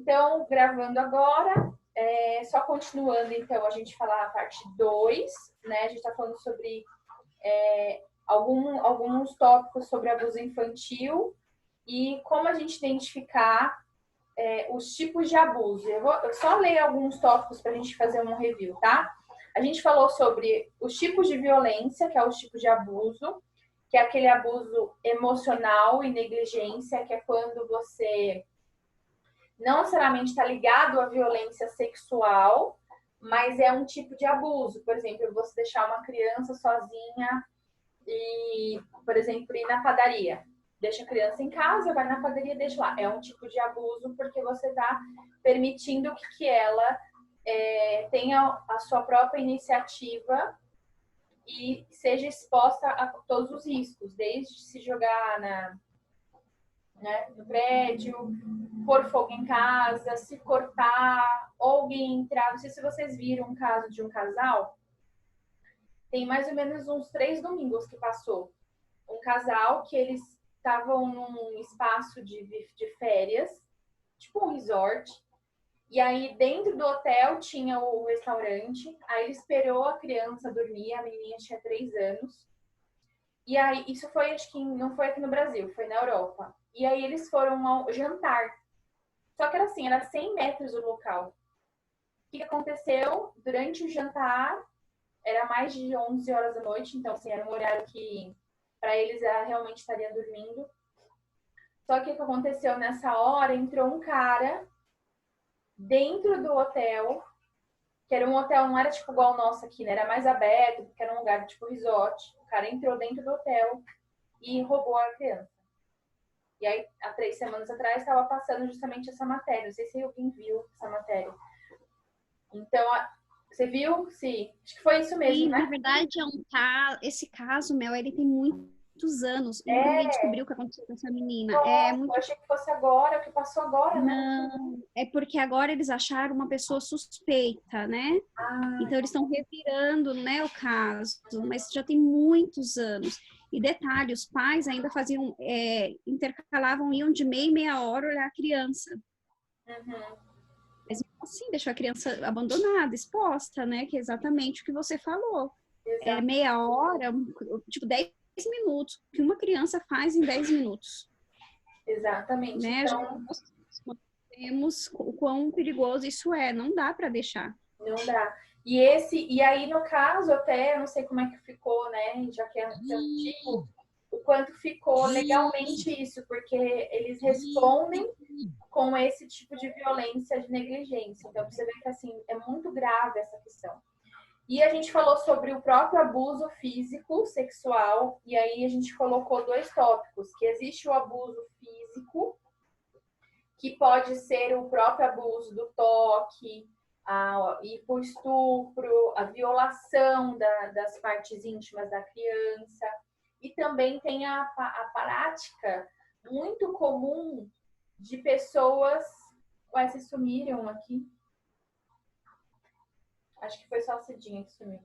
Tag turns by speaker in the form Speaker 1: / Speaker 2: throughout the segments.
Speaker 1: Então, gravando agora, só continuando, então, a gente falar a parte 2, né? A gente está falando sobre alguns tópicos sobre abuso infantil e como a gente identificar os tipos de abuso. Eu só ler alguns tópicos para a gente fazer um review, tá? A gente falou sobre os tipos de violência, que é os tipos de abuso, que é aquele abuso emocional e negligência, que é quando você não necessariamente está ligado à violência sexual, mas é um tipo de abuso. Por exemplo, você deixar uma criança sozinha e, por exemplo, ir na padaria. Deixa a criança em casa, vai na padaria e deixa lá. É um tipo de abuso porque você está permitindo que ela tenha a sua própria iniciativa e seja exposta a todos os riscos, desde se jogar no prédio, pôr fogo em casa, se cortar, ou alguém entrar. Não sei se vocês viram um caso de um casal, tem mais ou menos uns 3 domingos que passou. Um casal que eles estavam num espaço de férias, tipo um resort, e aí dentro do hotel tinha o restaurante, aí ele esperou a criança dormir, a menininha tinha 3 anos, e aí isso foi, acho que não foi aqui no Brasil, foi na Europa. E aí eles foram ao jantar. Só que era assim, era 100 metros do local. O que aconteceu? Durante o jantar, era mais de 11 horas da noite, então assim, era um horário que para eles ela realmente estaria dormindo. Só que o que aconteceu nessa hora? Entrou um cara dentro do hotel, que era um hotel, não era tipo igual o nosso aqui, né? Era mais aberto, porque era um lugar tipo resort. O cara entrou dentro do hotel e roubou a criança. E aí, há 3 semanas atrás, estava passando justamente essa matéria. Não sei se alguém viu essa matéria. Então, você viu? Sim. Acho que foi isso mesmo,
Speaker 2: E,
Speaker 1: né?
Speaker 2: na verdade, esse caso, Mel, ele tem muitos anos e ninguém descobriu o que aconteceu com essa menina. É
Speaker 1: Nossa, eu
Speaker 2: muito.
Speaker 1: achei que fosse agora, que passou agora, né?
Speaker 2: Não, é porque agora eles acharam uma pessoa suspeita, né?
Speaker 1: Ah,
Speaker 2: Então, eles estão revirando, né, o caso, mas já tem muitos anos. E detalhe, os pais ainda faziam, intercalavam, iam de meia e meia hora olhar a criança.
Speaker 1: uhum,
Speaker 2: Mas assim, deixou a criança abandonada, exposta, né? Que é exatamente o que você falou. É
Speaker 1: exato,
Speaker 2: meia hora, tipo 10 minutos, o que uma criança faz em 10 minutos,
Speaker 1: exatamente.
Speaker 2: né? Já
Speaker 1: Então,
Speaker 2: temos o quão perigoso isso é, não dá para deixar.
Speaker 1: não dá. E aí, no caso, até, eu não sei como é que ficou, né? Já que é antigo, o quanto ficou legalmente isso, porque eles respondem com esse tipo de violência de negligência. Então, você vê que assim, é muito grave essa questão. E a gente falou sobre o próprio abuso físico, sexual, e aí a gente colocou 2 tópicos, que existe o abuso físico, que pode ser o próprio abuso do toque, ir por estupro, a violação das partes íntimas da criança. E também tem a prática muito comum de pessoas. Ué, vocês sumiram aqui? Acho que foi só a Cidinha que sumiu.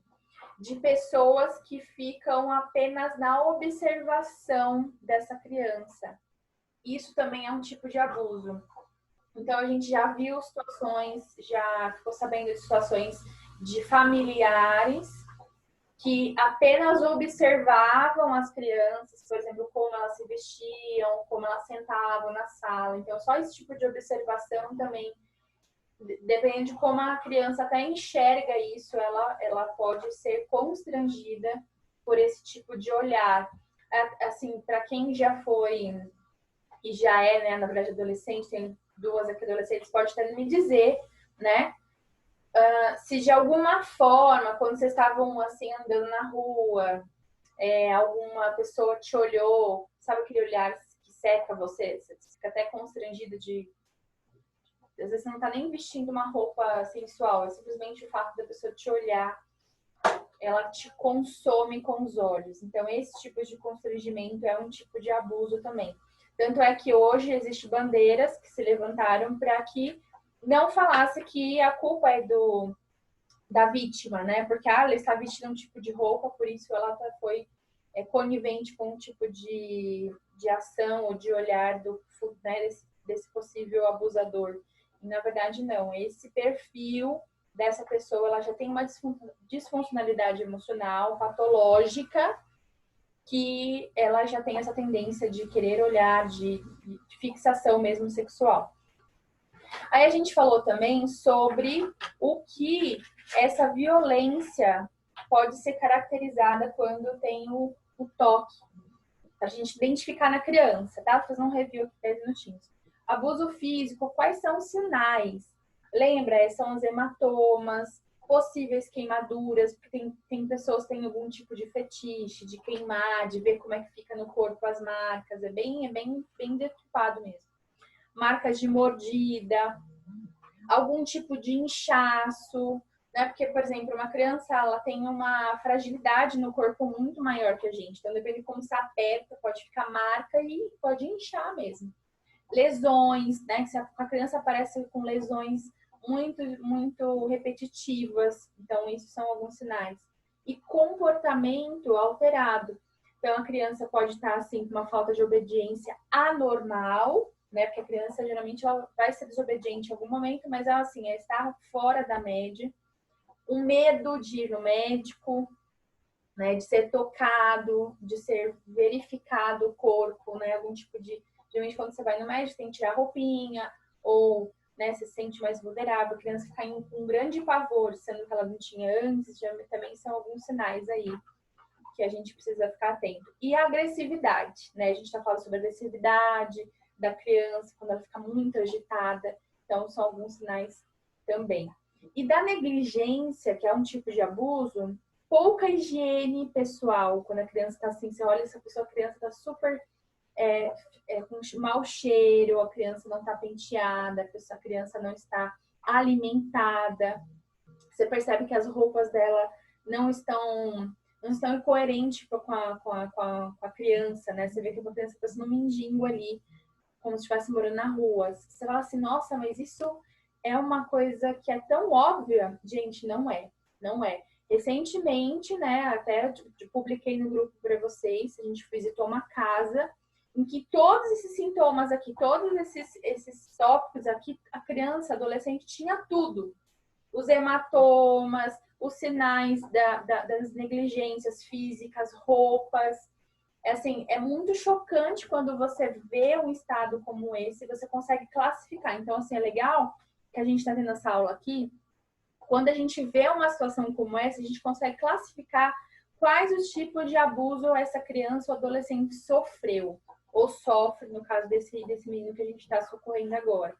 Speaker 1: De pessoas que ficam apenas na observação dessa criança. Isso também é um tipo de abuso. Então, a gente já viu situações, já ficou sabendo de situações de familiares que apenas observavam as crianças, por exemplo, como elas se vestiam, como elas sentavam na sala. Então, só esse tipo de observação também, dependendo de como a criança até enxerga isso, ela pode ser constrangida por esse tipo de olhar. Assim, para quem já foi e já é, né, na verdade, adolescente, tem 2 aqui adolescentes, pode até me dizer, né, se de alguma forma, quando vocês estavam assim andando na rua, alguma pessoa te olhou, sabe aquele olhar que seca você? Você fica até constrangido de. Às vezes você não tá nem vestindo uma roupa sensual, é simplesmente o fato da pessoa te olhar, ela te consome com os olhos. Então, esse tipo de constrangimento é um tipo de abuso também. Tanto é que hoje existem bandeiras que se levantaram para que não falasse que a culpa é da vítima, né? Porque ela está vestindo um tipo de roupa, por isso ela foi conivente com um tipo de ação ou de olhar né, desse possível abusador. E, na verdade, não. Esse perfil dessa pessoa, ela já tem uma disfuncionalidade emocional patológica, que ela já tem essa tendência de querer olhar, de fixação mesmo sexual. Aí a gente falou também sobre o que essa violência pode ser caracterizada quando tem o toque, para a gente identificar na criança, tá? Vou fazer um review aqui 10 minutinhos. Abuso físico, quais são os sinais? Lembra, são os hematomas, possíveis queimaduras, porque tem pessoas que têm algum tipo de fetiche, de queimar, de ver como é que fica no corpo as marcas, é bem deturpado mesmo. Marcas de mordida, algum tipo de inchaço, né? Porque, por exemplo, uma criança, ela tem uma fragilidade no corpo muito maior que a gente. Então, depende de como se aperta, pode ficar marca e pode inchar mesmo. Lesões, né? Se a criança aparece com lesões muito repetitivas. Então, isso são alguns sinais. E comportamento alterado. Então, a criança pode estar, assim, com uma falta de obediência anormal, né? Porque a criança, geralmente, ela vai ser desobediente em algum momento, mas ela, assim, ela está fora da média. Um medo de ir no médico, né? De ser tocado, de ser verificado o corpo, né? Algum tipo de... Geralmente, quando você vai no médico, tem que tirar a roupinha, ou, né, se sente mais vulnerável. A criança fica em um grande pavor, sendo que ela não tinha antes, já, também são alguns sinais aí que a gente precisa ficar atento. E a agressividade, né? A gente está falando sobre a agressividade da criança, quando ela fica muito agitada. Então, são alguns sinais também. E da negligência, que é um tipo de abuso, pouca higiene pessoal. Quando a criança está assim, você olha essa pessoa, a criança está super com mau cheiro, a criança não está penteada, a criança não está alimentada. Você percebe que as roupas dela não estão incoerentes com a criança, né? Você vê que a criança está passando um mendigo ali, como se estivesse morando na rua. Você fala assim, nossa, mas isso é uma coisa que é tão óbvia. Gente, não é. Não é. Recentemente, né, até publiquei no grupo para vocês, a gente visitou uma casa em que todos esses sintomas aqui, todos esses tópicos aqui, a criança, a adolescente tinha tudo. Os hematomas, os sinais das negligências físicas, roupas. Assim, é muito chocante quando você vê um estado como esse, você consegue classificar. Então, assim, é legal que a gente está tendo essa aula aqui. Quando a gente vê uma situação como essa, a gente consegue classificar quais os tipos de abuso essa criança ou adolescente sofreu, ou sofre, no caso desse menino que a gente está socorrendo agora.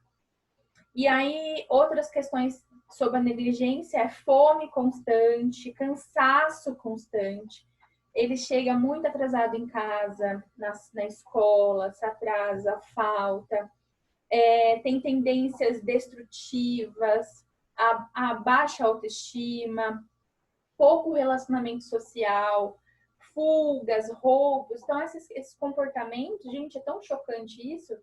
Speaker 1: E aí, outras questões sobre a negligência é fome constante, cansaço constante. Ele chega muito atrasado em casa, na escola, se atrasa, falta. Tem tendências destrutivas, a baixa autoestima, pouco relacionamento social, fugas, roubos. Então, esses comportamentos, gente, é tão chocante isso.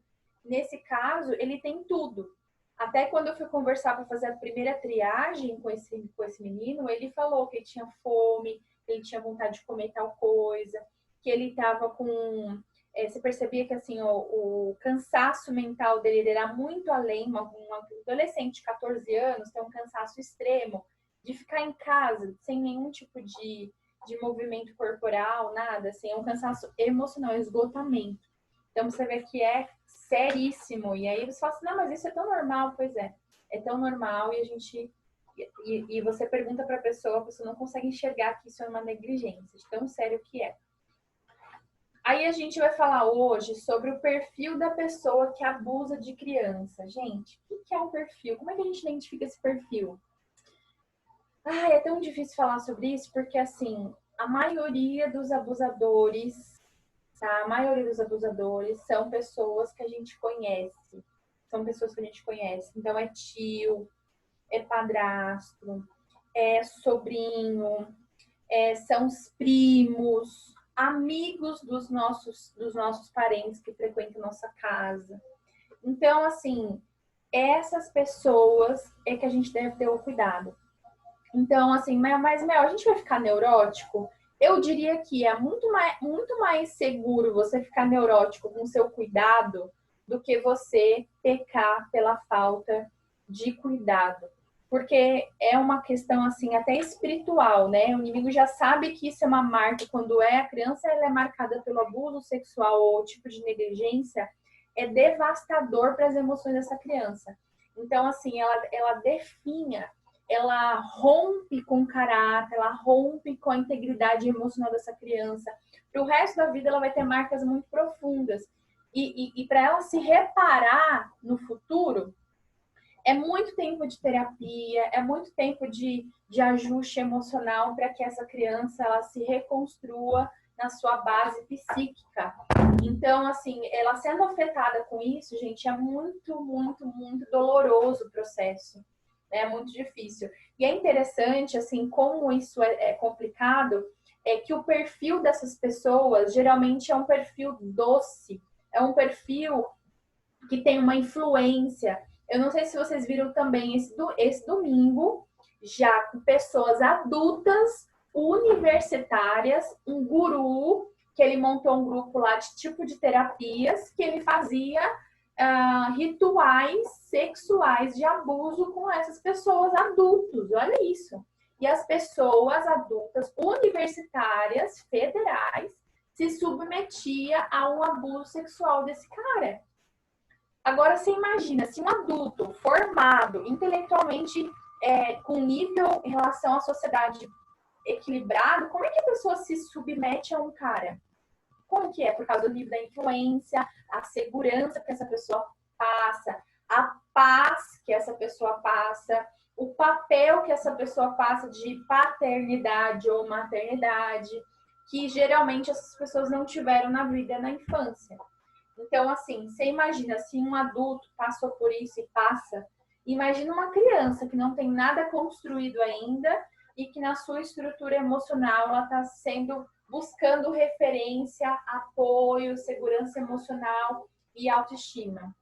Speaker 1: Nesse caso, ele tem tudo. Até quando eu fui conversar para fazer a primeira triagem com esse menino, ele falou que ele tinha fome, que ele tinha vontade de comer tal coisa, que ele estava com... você percebia que assim, o cansaço mental dele era muito além. Um adolescente de 14 anos tem um cansaço extremo de ficar em casa sem nenhum tipo de movimento corporal, nada, assim, é um cansaço emocional, esgotamento. Então você vê que é seríssimo. E aí você fala assim, não, mas isso é tão normal. Pois é tão normal, e a gente... E você pergunta para a pessoa não consegue enxergar que isso é uma negligência, de tão sério que é. Aí a gente vai falar hoje sobre o perfil da pessoa que abusa de criança. Gente, o que é um perfil? Como é que a gente identifica esse perfil? É tão difícil falar sobre isso, porque assim, a maioria dos abusadores, tá? A maioria dos abusadores são pessoas que a gente conhece. São pessoas que a gente conhece. Então, é tio, é padrasto, é sobrinho, são os primos, amigos dos nossos parentes que frequentam nossa casa. Então, assim, essas pessoas é que a gente deve ter o cuidado. Então, assim, mas Mel, a gente vai ficar neurótico? Eu diria que é muito mais seguro você ficar neurótico com o seu cuidado do que você pecar pela falta de cuidado. Porque é uma questão, assim, até espiritual, né? O inimigo já sabe que isso é uma marca. Quando a criança ela é marcada pelo abuso sexual ou tipo de negligência, é devastador para as emoções dessa criança. Então, assim, ela definha, ela rompe com o caráter, ela rompe com a integridade emocional dessa criança. Para o resto da vida, ela vai ter marcas muito profundas. E para ela se reparar no futuro, é muito tempo de terapia, é muito tempo de ajuste emocional para que essa criança ela se reconstrua na sua base psíquica. Então, assim, ela sendo afetada com isso, gente, é muito, muito, muito doloroso o processo. É muito difícil. E é interessante, assim, como isso é complicado, é que o perfil dessas pessoas geralmente é um perfil doce, é um perfil que tem uma influência. Eu não sei se vocês viram também esse domingo, já com pessoas adultas, universitárias, um guru, que ele montou um grupo lá de tipo de terapias, que ele fazia rituais sexuais de abuso com essas pessoas adultos. Olha isso. E as pessoas adultas universitárias, federais, se submetia a um abuso sexual desse cara. Agora, você imagina, se um adulto formado, intelectualmente, com nível em relação à sociedade equilibrado, como é que a pessoa se submete a um cara? Como que é? Por causa do nível da influência, a segurança que essa pessoa passa, a paz que essa pessoa passa, o papel que essa pessoa passa de paternidade ou maternidade, que geralmente essas pessoas não tiveram na vida na infância. Então, assim, você imagina, se um adulto passou por isso e passa, imagina uma criança que não tem nada construído ainda e que na sua estrutura emocional ela está buscando referência, apoio, segurança emocional e autoestima.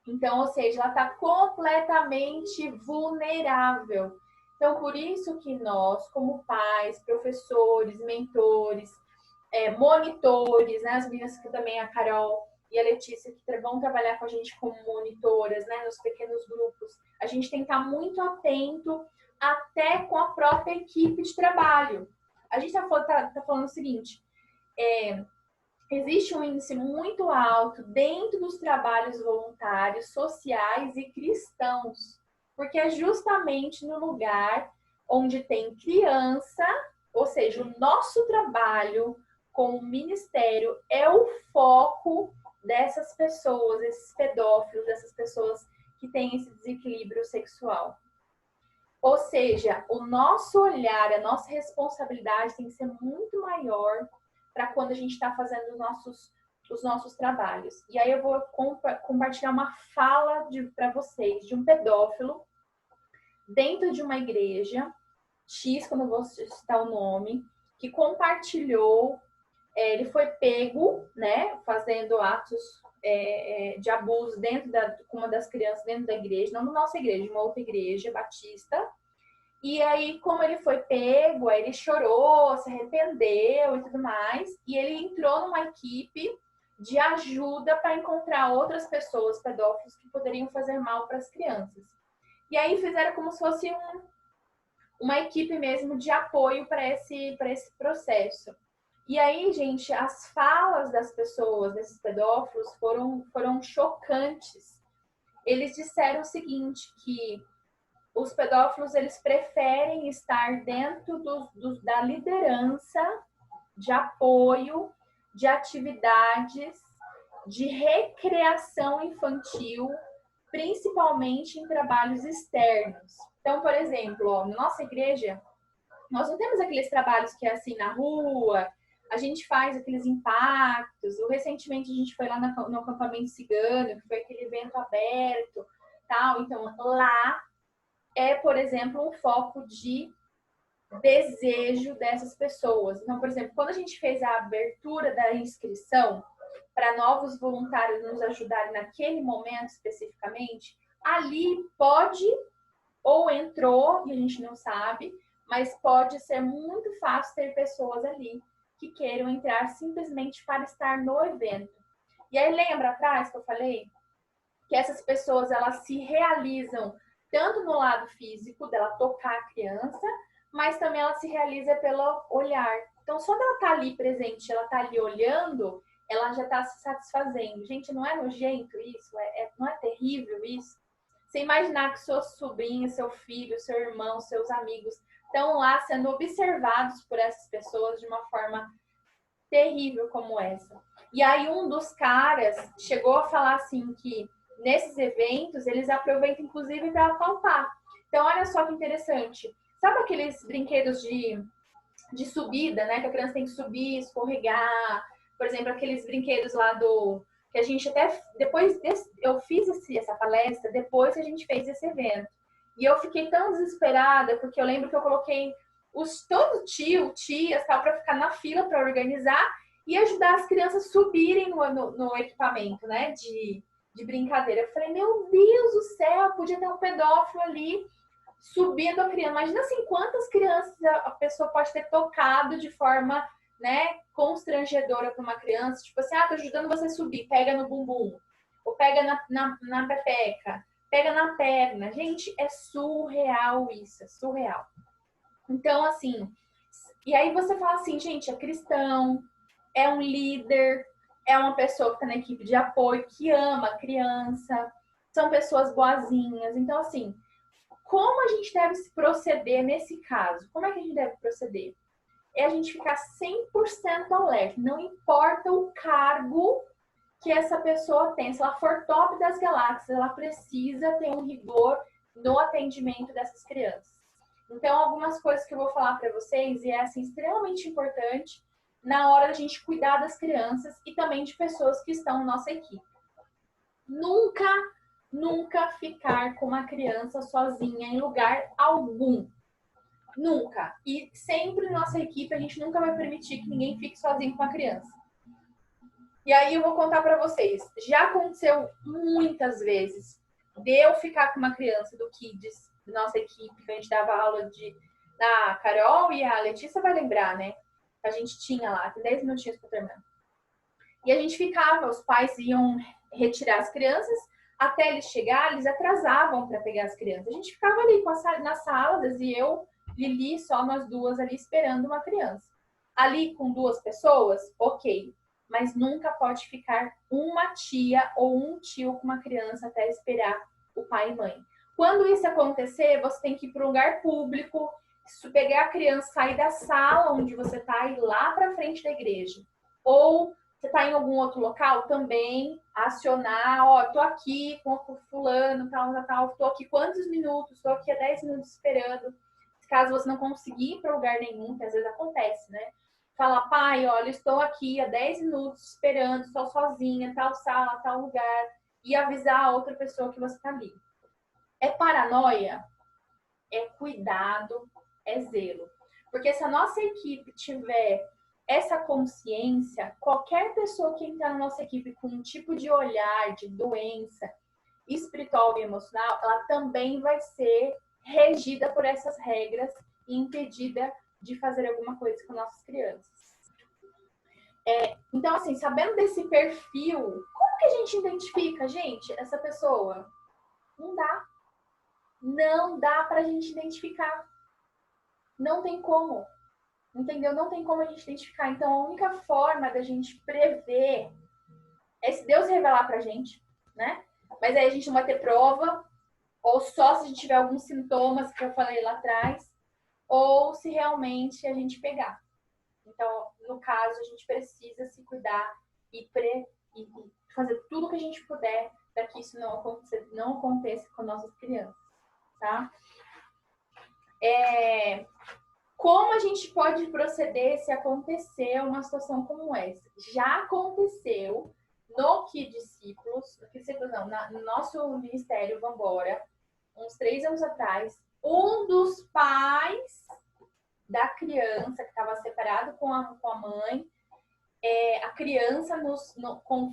Speaker 1: Então, ou seja, ela está completamente vulnerável. Então, por isso que nós, como pais, professores, mentores, monitores, né? As meninas que também, a Carol e a Letícia, que vão trabalhar com a gente como monitoras, né? Nos pequenos grupos, a gente tem que estar muito atento até com a própria equipe de trabalho. A gente tá falando o seguinte, existe um índice muito alto dentro dos trabalhos voluntários, sociais e cristãos, porque é justamente no lugar onde tem criança, ou seja, o nosso trabalho com o ministério é o foco dessas pessoas, esses pedófilos, dessas pessoas que têm esse desequilíbrio sexual. Ou seja, o nosso olhar, a nossa responsabilidade tem que ser muito maior para quando a gente está fazendo os nossos trabalhos. E aí eu vou compartilhar uma fala para vocês de um pedófilo dentro de uma igreja, X, que eu não vou citar o nome, que compartilhou, ele foi pego, né, fazendo atos de abuso com uma das crianças dentro da igreja, não da nossa igreja, de uma outra igreja batista. E aí, como ele foi pego, aí ele chorou, se arrependeu e tudo mais. E ele entrou numa equipe de ajuda para encontrar outras pessoas pedófilos que poderiam fazer mal para as crianças. E aí fizeram como se fosse uma equipe mesmo de apoio para esse processo. E aí, gente, as falas das pessoas, desses pedófilos, foram chocantes. Eles disseram o seguinte, que os pedófilos, eles preferem estar dentro da liderança, de apoio, de atividades, de recreação infantil, principalmente em trabalhos externos. Então, por exemplo, ó, na nossa igreja, nós não temos aqueles trabalhos que é assim na rua, a gente faz aqueles impactos. Recentemente a gente foi lá no acampamento cigano, que foi aquele evento aberto, tal. Então, lá por exemplo, um foco de desejo dessas pessoas. Então, por exemplo, quando a gente fez a abertura da inscrição para novos voluntários nos ajudarem naquele momento especificamente, ali pode, ou entrou, e a gente não sabe, mas pode ser muito fácil ter pessoas ali que queiram entrar simplesmente para estar no evento. E aí, lembra atrás que eu falei que essas pessoas, elas se realizam tanto no lado físico, dela tocar a criança, mas também ela se realiza pelo olhar. Então, só dela estar ali presente, ela tá ali olhando, ela já está se satisfazendo. Gente, não é nojento isso? Não é terrível isso? Você imaginar que seu sobrinho, seu filho, seu irmão, seus amigos estão lá sendo observados por essas pessoas de uma forma terrível como essa. E aí um dos caras chegou a falar assim que nesses eventos eles aproveitam inclusive para apalpar. Então olha só que interessante. Sabe aqueles brinquedos de subida, né? Que a criança tem que subir, escorregar. Por exemplo, aqueles brinquedos lá do... Que a gente até... Depois eu fiz essa palestra, depois que a gente fez esse evento. E eu fiquei tão desesperada, porque eu lembro que eu coloquei todo tias, tal, para ficar na fila para organizar e ajudar as crianças a subirem no equipamento, né? De brincadeira. Eu falei, meu Deus do céu, podia ter um pedófilo ali subindo a criança. Imagina assim, quantas crianças a pessoa pode ter tocado de forma, né, constrangedora para uma criança. Tipo assim, tô ajudando você a subir, pega no bumbum. Ou pega na pepeca, pega na perna. Gente, é surreal isso, é surreal. Então, assim, e aí você fala assim, gente, é cristão, é um líder, é uma pessoa que está na equipe de apoio, que ama a criança, são pessoas boazinhas. Então, assim, como a gente deve se proceder nesse caso? Como é que a gente deve proceder? É a gente ficar 100% alerta, não importa o cargo que essa pessoa tem. Se ela for top das galáxias, ela precisa ter um rigor no atendimento dessas crianças. Então, algumas coisas que eu vou falar para vocês, e é assim, extremamente importante na hora da gente cuidar das crianças e também de pessoas que estão na nossa equipe. Nunca ficar com uma criança sozinha em lugar algum. Nunca. E sempre na nossa equipe a gente nunca vai permitir que ninguém fique sozinho com a criança. E aí eu vou contar para vocês. Já aconteceu muitas vezes de eu ficar com uma criança do Kids, da nossa equipe, que a gente dava aula da Carol e a Letícia vai lembrar, né? A gente tinha lá, tem 10 minutinhos para terminar. E a gente ficava, os pais iam retirar as crianças, até eles chegarem, eles atrasavam para pegar as crianças. A gente ficava ali nas salas e eu, Lili, só nós duas ali esperando uma criança. Ali com duas pessoas, ok. Mas nunca pode ficar uma tia ou um tio com uma criança até esperar o pai e mãe. Quando isso acontecer, você tem que ir para um lugar público, pegar a criança, sair da sala onde você está e ir lá para frente da igreja. Ou você está em algum outro local, também acionar, tô aqui com o fulano, tal, tô aqui quantos minutos, tô aqui há 10 minutos esperando. Caso você não conseguir ir para lugar nenhum, que às vezes acontece, né? Fala, pai, olha, estou aqui há 10 minutos esperando, estou sozinha, tal sala, tal lugar, e avisar a outra pessoa que você está ali. É paranoia? É cuidado, é zelo. Porque se a nossa equipe tiver essa consciência, qualquer pessoa que entrar na nossa equipe com um tipo de olhar, de doença espiritual e emocional, ela também vai ser regida por essas regras e impedida de fazer alguma coisa com nossas crianças. Então, assim, sabendo desse perfil, como que a gente identifica, gente, essa pessoa? Não dá. Não dá pra gente identificar. Não tem como. Entendeu? Não tem como a gente identificar. Então, a única forma da gente prever é se Deus revelar pra gente, né? Mas aí a gente não vai ter prova, ou só se a gente tiver alguns sintomas que eu falei lá atrás, ou se realmente a gente pegar. Então, no caso, a gente precisa se cuidar e fazer tudo o que a gente puder para que isso não aconteça com nossas crianças, tá? Como a gente pode proceder se acontecer uma situação como essa? Já aconteceu no Discípulos, no nosso ministério Vambora, uns 3 anos atrás, um dos pais da criança que estava separado com a mãe, a criança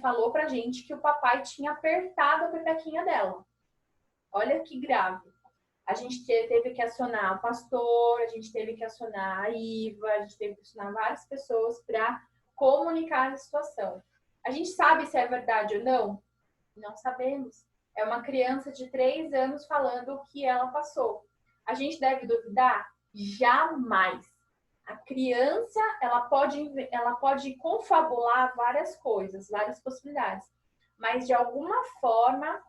Speaker 1: falou pra gente que o papai tinha apertado a pepequinha dela. Olha que grave. A gente teve que acionar o pastor, a gente teve que acionar a Iva, a gente teve que acionar várias pessoas para comunicar a situação. A gente sabe se é verdade ou não? Não sabemos. É uma criança de 3 anos falando o que ela passou. A gente deve duvidar? Jamais. A criança, ela pode confabular várias coisas, várias possibilidades. Mas, de alguma forma,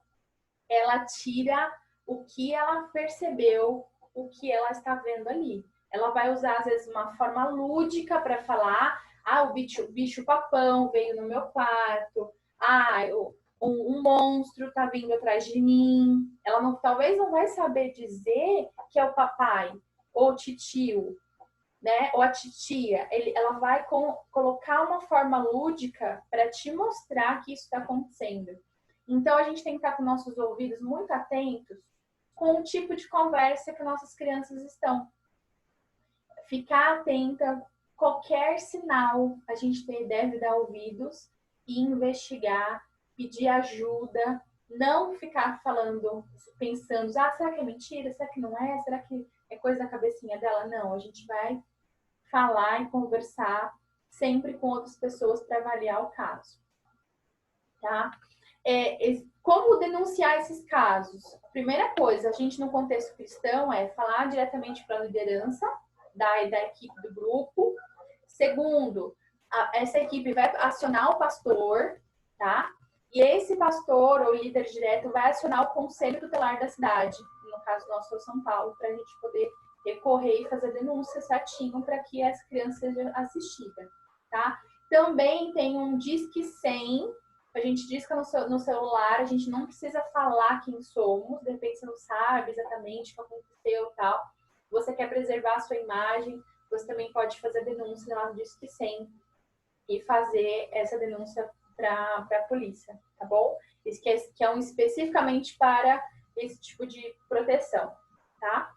Speaker 1: ela tira o que ela percebeu, o que ela está vendo ali. Ela vai usar, às vezes, uma forma lúdica para falar: ah, o bicho papão veio no meu quarto, ah, um monstro está vindo atrás de mim. Ela talvez não vai saber dizer que é o papai ou o titio, né? Ou a titia. Ela vai colocar uma forma lúdica para te mostrar que isso está acontecendo. Então, a gente tem que estar com nossos ouvidos muito atentos com o tipo de conversa que nossas crianças estão. Ficar atenta, qualquer sinal, a gente deve dar ouvidos e investigar, pedir ajuda, não ficar falando, pensando, ah, será que é mentira? Será que não é? Será que é coisa da cabecinha dela? Não, a gente vai falar e conversar sempre com outras pessoas para avaliar o caso. Tá? Como denunciar esses casos? Primeira coisa, a gente no contexto cristão é falar diretamente para a liderança da equipe do grupo. Segundo, essa equipe vai acionar o pastor, tá? E esse pastor ou líder direto vai acionar o conselho tutelar da cidade, no caso nosso São Paulo, para a gente poder recorrer e fazer denúncia certinho para que essa criança seja assistida, tá? Também tem um Disque 100, a gente disca no celular, a gente não precisa falar quem somos, de repente você não sabe exatamente o que aconteceu e tal. Você quer preservar a sua imagem, você também pode fazer denúncia lá no Disque 100 e fazer essa denúncia para a polícia, tá bom? Isso que é um especificamente para esse tipo de proteção, tá?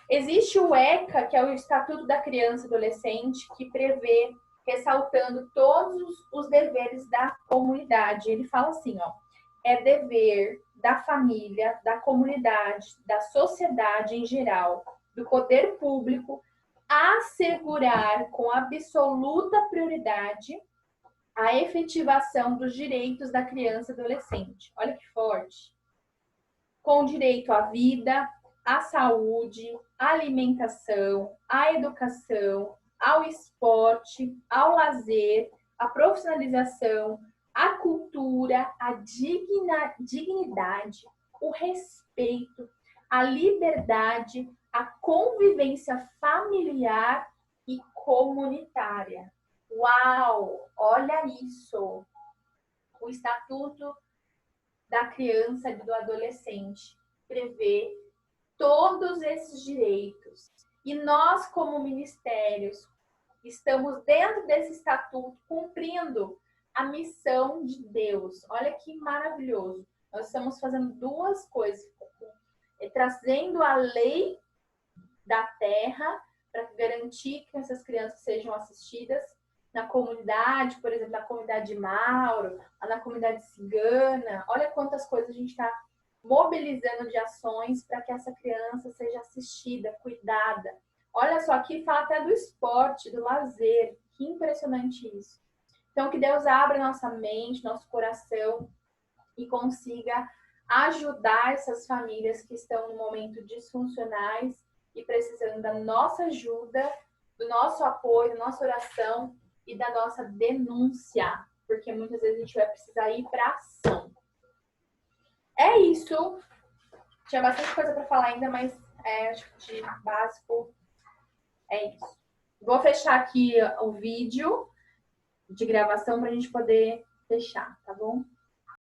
Speaker 1: Existe o ECA, que é o Estatuto da Criança e Adolescente, que prevê, ressaltando todos os deveres da comunidade. Ele fala assim, ó, é dever da família, da comunidade, da sociedade em geral, do poder público, assegurar com absoluta prioridade a efetivação dos direitos da criança e adolescente. Olha que forte. Com direito à vida, à saúde, à alimentação, à educação, ao esporte, ao lazer, à profissionalização, à cultura, à dignidade, o respeito, a liberdade, a convivência familiar e comunitária. Uau! Olha isso! O Estatuto da Criança e do Adolescente prevê todos esses direitos. E nós, como ministérios, estamos dentro desse estatuto cumprindo a missão de Deus. Olha que maravilhoso. Nós estamos fazendo duas coisas. Trazendo a lei da terra para garantir que essas crianças sejam assistidas na comunidade, por exemplo, na comunidade de Mauro, na comunidade cigana. Olha quantas coisas a gente está mobilizando de ações para que essa criança seja assistida, cuidada. Olha só, aqui fala até do esporte, do lazer. Que impressionante isso. Então, que Deus abra nossa mente, nosso coração e consiga ajudar essas famílias que estão no momento disfuncionais e precisando da nossa ajuda, do nosso apoio, da nossa oração e da nossa denúncia, porque muitas vezes a gente vai precisar ir para ação. É isso. Tinha bastante coisa para falar ainda, mas acho que de básico é isso. Vou fechar aqui o vídeo de gravação para a gente poder fechar, tá bom?